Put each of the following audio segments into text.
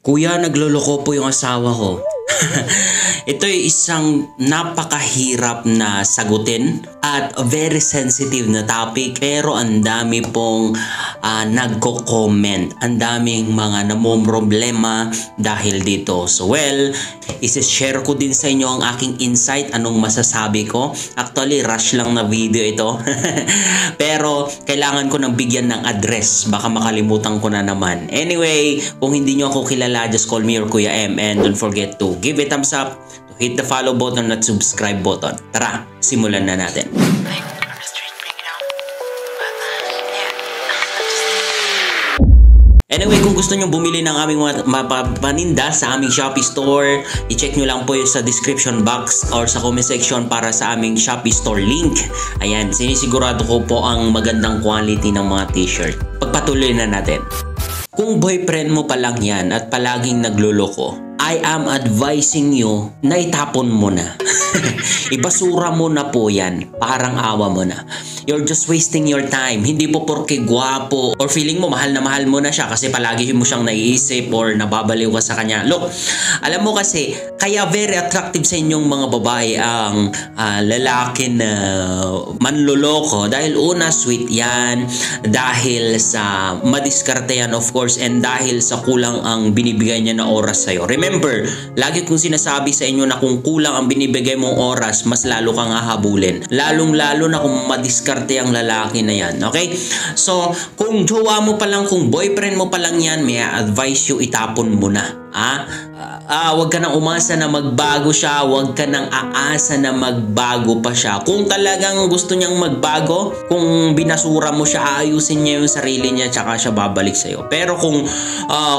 Kuya, nagloloko po yung asawa ko. Ito ay isang napakahirap na sagutin at very sensitive na topic, pero ang dami pong nagko-comment. Ang daming mga namomroblema dahil dito. So isi-share ko din sa inyo ang aking insight, anong masasabi ko. Actually, rush lang na video ito. Pero kailangan ko nang bigyan ng address. Baka makalimutan ko na naman. Anyway, kung hindi nyo ako kilala, just call me your Kuya M. And don't forget to give it a thumbs up, to hit the follow button at subscribe button. Tara, simulan na natin. Anyway, kung gusto nyo bumili ng aming mga paninda sa aming Shopee store, i-check nyo lang po yung sa description box or sa comment section para sa aming Shopee store link. Ayan, sinisigurado ko po ang magandang quality ng mga t-shirt. Pagpatuloy na natin. Kung boyfriend mo pa lang yan at palaging nagluloko, I am advising you na itapon mo na. Ibasura mo na po yan. Parang awa mo na. You're just wasting your time. Hindi po porke gwapo or feeling mo mahal na mahal mo na siya kasi palagi mo siyang naiisip or nababaliw ka sa kanya. Look, alam mo kasi, kaya very attractive sa inyong mga babae ang lalaki na manloloko. Dahil una, sweet yan. Dahil sa madiskarte yan, of course. And dahil sa kulang ang binibigay niya na oras sa'yo. Remember, lagi kong sinasabi sa inyo na kung kulang ang binibigay mong oras, mas lalo kang hahabulin. Lalong-lalo na kung madiskarte ang lalaki na yan. Okay? So, kung jowa mo pa lang, kung boyfriend mo pa lang yan, may advice you, itapon mo na. Huwag ka nang umasa na magbago siya, huwag ka nang aasa na magbago pa siya. Kung talagang gusto niyang magbago, kung binasura mo siya, ayusin niya yung sarili niya, tsaka siya babalik sa'yo. Pero kung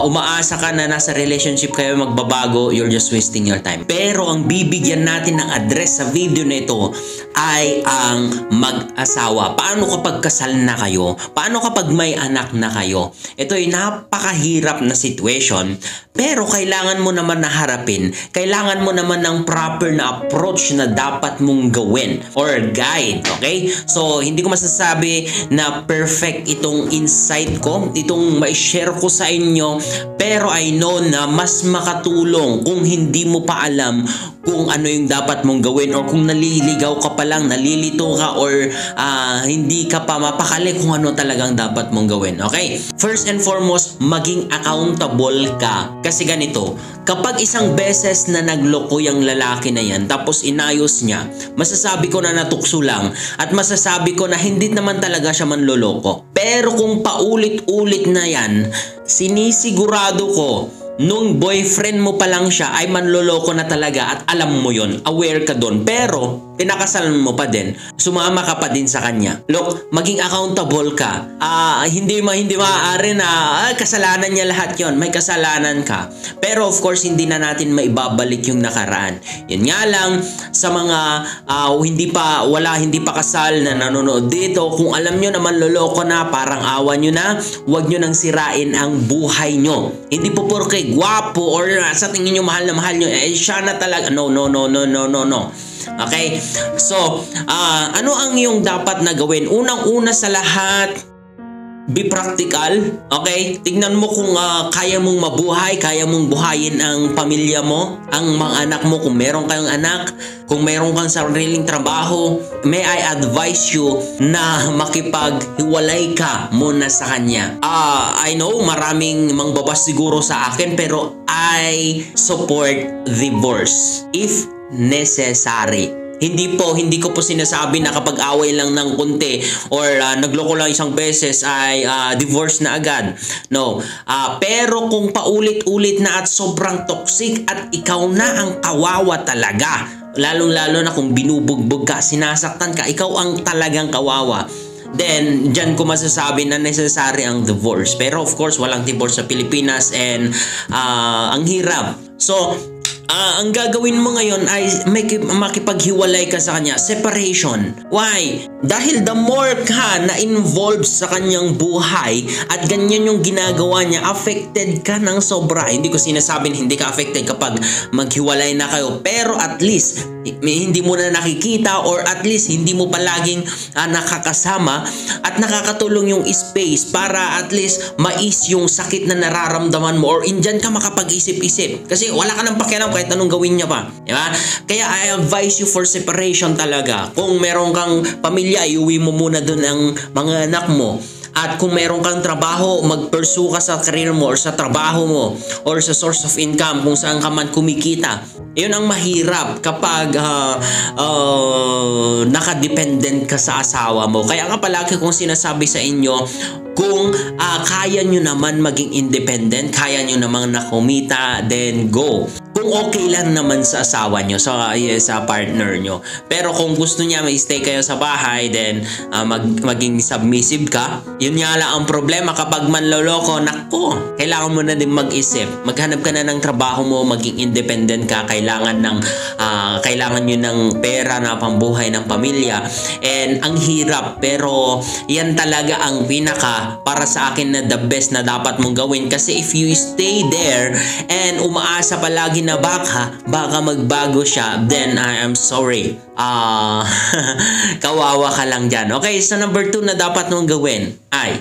umaasa ka na nasa relationship kayo magbabago, you're just wasting your time. Pero ang bibigyan natin ng address sa video na ito ay ang mag-asawa. Paano kapag kasal na kayo? Paano kapag may anak na kayo? Ito ay napakahirap na situation, pero kailangan mo naman na harapin. Kailangan mo naman ng proper na approach na dapat mong gawin or guide. Okay? So, hindi ko masasabi na perfect itong insight ko, itong ma-share ko sa inyo, pero I know na mas makatulong kung hindi mo pa alam kung ano yung dapat mong gawin or kung naliligaw ka pa lang, nalilito ka or hindi ka pa mapakali kung ano talagang dapat mong gawin. Okay? First and foremost, maging accountable ka. Kasi ganito, kapag isang beses na nagloko yung lalaki na yan tapos inayos niya, masasabi ko na natukso lang at masasabi ko na hindi naman talaga siya manloloko. Pero kung paulit-ulit na yan, sinisigurado ko nung boyfriend mo pa lang siya ay manloloko na talaga at alam mo yon, aware ka doon, pero pinakasalan mo pa din, sumama ka pa din sa kanya. Look, maging accountable ka. Hindi maaari na kasalanan niya lahat yon, may kasalanan ka. Pero of course, hindi na natin maibabalik yung nakaraan. Yan nga lang, sa mga hindi pa kasal na nanonood dito, kung alam nyo na manloloko na, parang awa nyo na, huwag nyo nang sirain ang buhay nyo. Hindi po porke gwapo or sa tingin nyo mahal na mahal nyo, siya na talaga. No. Okay? So, ano ang iyong dapat na gawin? Unang-una sa lahat, be practical. Okay? Tignan mo kung kaya mong mabuhay, kaya mong buhayin ang pamilya mo, ang mga anak mo, kung meron kayong anak, kung meron kang sariling trabaho. May I advise you na makipaghiwalay ka muna sa kanya. I know maraming mangbabas siguro sa akin, pero I support divorce if necessary. Hindi ko po sinasabi na kapag away lang ng konti or nagloko lang isang beses ay divorce na agad. No. Pero kung paulit-ulit na at sobrang toxic at ikaw na ang kawawa talaga, lalong-lalo na kung binubugbog ka, sinasaktan ka, ikaw ang talagang kawawa, then dyan ko masasabi na necessary ang divorce. Pero of course, walang divorce sa Pilipinas and ang hirap. So, ang gagawin mo ngayon ay makipaghiwalay ka sa kanya. Separation. Why? Dahil the more ka na involved sa kanyang buhay at ganyan yung ginagawa niya, affected ka ng sobra. Hindi ko sinasabing hindi ka affected kapag maghiwalay na kayo, pero at least hindi mo na nakikita, or at least hindi mo palaging nakakasama, at nakakatulong yung space para at least mais yung sakit na nararamdaman mo, or indyan ka makapag-isip-isip kasi wala ka nang pakialam kahit anong gawin niya pa, di ba? Kaya I advise you for separation talaga. Kung meron kang pamilya, iuwi mo muna doon ang mga anak mo. At kung meron kang trabaho, mag-pursue ka sa career mo or sa trabaho mo or sa source of income kung saan ka man kumikita. Yun ang mahirap kapag nakadependent ka sa asawa mo. Kaya nga palagi kong sinasabi sa inyo, kung kaya nyo naman maging independent, kaya nyo naman na kumita, then go. Kung okay lang naman sa asawa nyo, sa partner nyo. Pero kung gusto niya may stay kayo sa bahay, then maging submissive ka, yun nga lang ang problema kapag manloloko, nako, kailangan mo na din mag-isip. Maghanap ka na ng trabaho mo, maging independent ka, kailangan nyo ng pera na pambuhay ng pamilya. And ang hirap, pero yan talaga ang pinaka para sa akin na the best na dapat mong gawin. Kasi if you stay there and umaasa palagi na baka magbago siya, then I am sorry. Kawawa ka lang dyan. Okay, so number 2 na dapat mong gawin ay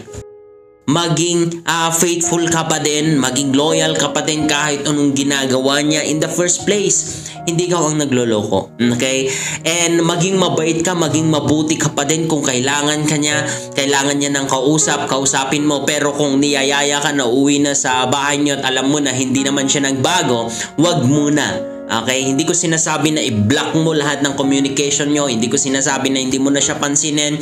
maging faithful ka pa din, maging loyal ka pa din kahit anong ginagawa niya in the first place. Hindi ka ang nagloloko. Okay? And maging mabait ka, maging mabuti ka pa din kung kailangan niya ng kausapin mo. Pero kung niyayaya ka na uwi na sa bahay niyo at alam mo na hindi naman siya nagbago, wag muna. Okay, hindi ko sinasabi na i-block mo lahat ng communication nyo. Hindi ko sinasabi na hindi mo na siya pansinin.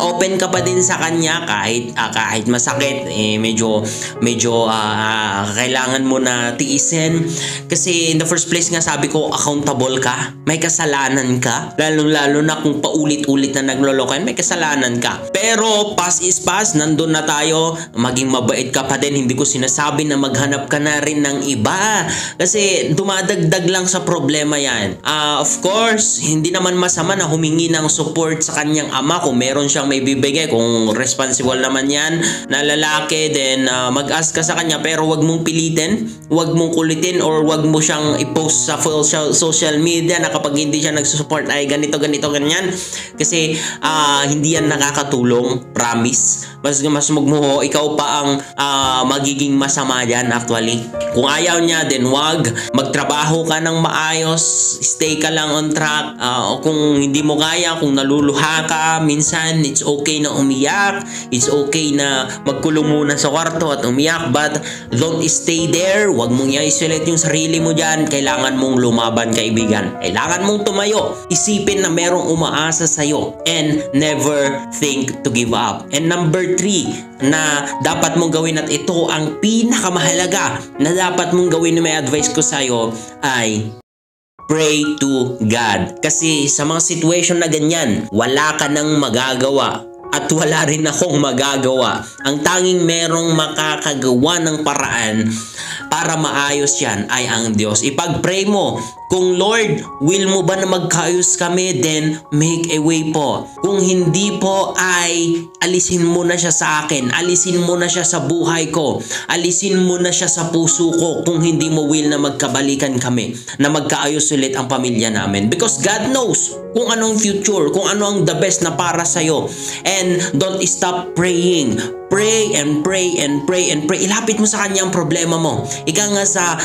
Open ka pa din sa kanya kahit masakit. Medyo kailangan mo na tiisin. Kasi in the first place nga sabi ko, accountable ka. May kasalanan ka. Lalo na kung paulit-ulit na naglolokohan, may kasalanan ka. Pero past is past, nandun na tayo. Maging mabait ka pa din. Hindi ko sinasabi na maghanap ka na rin ng iba. Kasi dumadagdag lang sa problema yan. Of course, hindi naman masama na humingi ng support sa kanyang ama kung meron siyang may bibigay. Kung responsible naman yan na lalaki, then mag-ask ka sa kanya. Pero wag mong pilitin, wag mong kulitin, or wag mo siyang i-post sa social media na kapag hindi siya nagsusupport ay ganito, ganyan. Kasi hindi yan nakakatulong, promise. Mas magmuho, ikaw pa ang magiging masama dyan actually. Kung ayaw niya, then wag. Magtrabaho ka ng maayos, stay ka lang on track. Kung hindi mo kaya, kung naluluha ka, minsan it's okay na umiyak, it's okay na magkulong muna sa kwarto at umiyak, but don't stay there. Wag mong i-isolate yung sarili mo dyan. Kailangan mong lumaban, kaibigan. Kailangan mong tumayo. Isipin na merong umaasa sa'yo and never think to give up. And number 3 na dapat mong gawin, at ito ang pinakamahalaga na dapat mong gawin na may advice ko sa'yo, ay pray to God. Kasi sa mga situation na ganyan, wala ka nang magagawa at wala rin akong magagawa. Ang tanging merong makakagawa ng paraan para maayos yan ay ang Diyos. Ipag-pray mo, kung Lord, will mo ba na magkaayos kami, then make a way po. Kung hindi po, ay alisin mo na siya sa akin. Alisin mo na siya sa buhay ko. Alisin mo na siya sa puso ko kung hindi mo will na magkabalikan kami, na magkaayos ulit ang pamilya namin. Because God knows kung anong future, kung ano ang the best na para sa'yo. And don't stop praying. Pray and pray and pray and pray. Ilapit mo sa kanya ang problema mo. Ika nga sa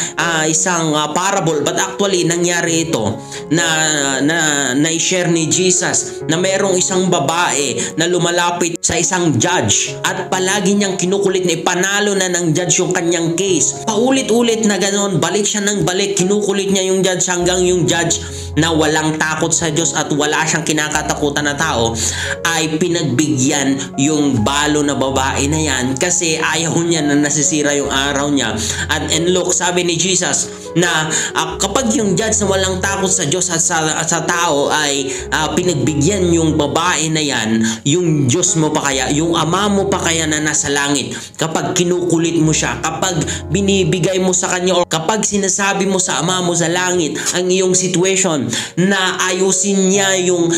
isang parable, but actually nangyari ito na i-share ni Jesus, na merong isang babae na lumalapit sa isang judge at palagi niyang kinukulit na ipanalo na ng judge yung kanyang case. Paulit-ulit na ganon, balik siya ng balik, kinukulit niya yung judge hanggang yung judge na walang takot sa Diyos at wala siyang kinakatakutan na tao ay pinagbigyan yung balo na babae na yan kasi ayaw niya na nasisira yung araw niya. And look, sabi ni Jesus na kapag yung judge na walang takot sa Diyos at sa tao ay pinagbigyan yung babae na yan, yung Diyos mo pa kaya, yung ama mo pa kaya na nasa langit, kapag kinukulit mo siya, kapag binibigay mo sa kanya, or kapag sinasabi mo sa ama mo sa langit ang iyong situation, na ayusin niya yung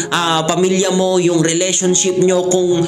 pamilya mo, yung relationship nyo, kung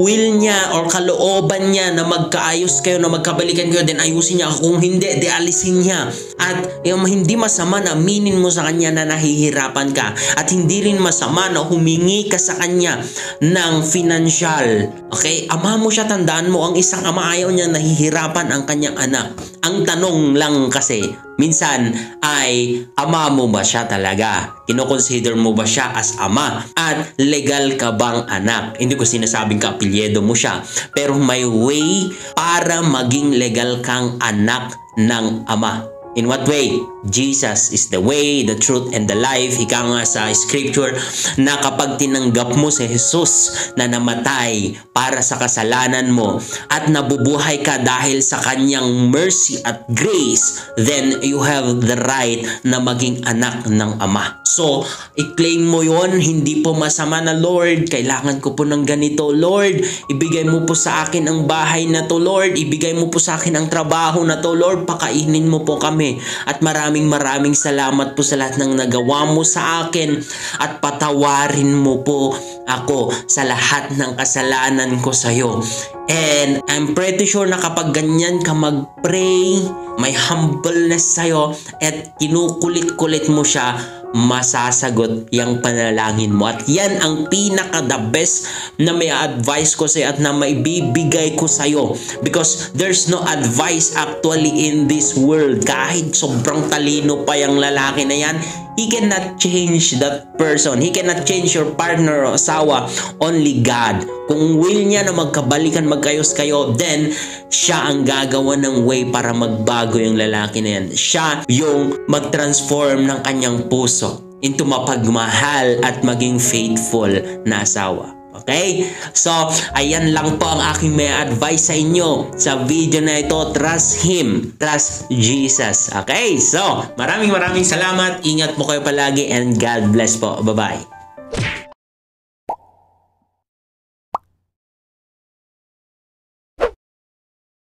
will niya or kalooban niya na magkaayos kayo, na magkabalikan kayo, then ayusin niya. Kung hindi, di alisin niya. At At hindi masama na aminin mo sa kanya na nahihirapan ka. At hindi rin masama na humingi ka sa kanya ng financial. Okay? Ama mo siya, tandaan mo, ang isang ama ayaw niya nahihirapan ang kanyang anak. Ang tanong lang kasi, minsan ay ama mo ba siya talaga? Kinoconsider mo ba siya as ama? At legal ka bang anak? Hindi ko sinasabing kaapelyedo mo siya. Pero may way para maging legal kang anak ng ama. In what way? Jesus is the way, the truth, and the life. Ika nga sa scripture na kapag tinanggap mo si Jesus na namatay para sa kasalanan mo at nabubuhay ka dahil sa kanyang mercy at grace, then you have the right na maging anak ng Ama. So, i-claim mo yon. Hindi po masama na, Lord, kailangan ko po ng ganito. Lord, ibigay mo po sa akin ang bahay na to. Lord, ibigay mo po sa akin ang trabaho na to. Lord, pakainin mo po kami. At maraming salamat po sa lahat ng nagawa mo sa akin at patawarin mo po ako sa lahat ng kasalanan ko sa iyo. And I'm pretty sure na kapag ganyan ka mag-pray, may humbleness sa'yo at kinukulit-kulit mo siya, masasagot yung panalangin mo. At yan ang pinaka-the best na may advice ko sa'yo at na maibibigay ko sa'yo. Because there's no advice actually in this world. Kahit sobrang talino pa yung lalaki na yan, he cannot change that person. He cannot change your partner o asawa. Only God. Kung will niya na magkabalikan, magkayos kayo, then siya ang gagawa ng way para magbago yung lalaki na yan. Siya yung mag-transform ng kanyang puso into mapagmahal at maging faithful na asawa. Okay? So, ayan lang po ang aking may advice sa inyo sa video na ito. Trust Him. Trust Jesus. Okay? So, maraming salamat. Ingat mo kayo palagi and God bless po. Bye-bye.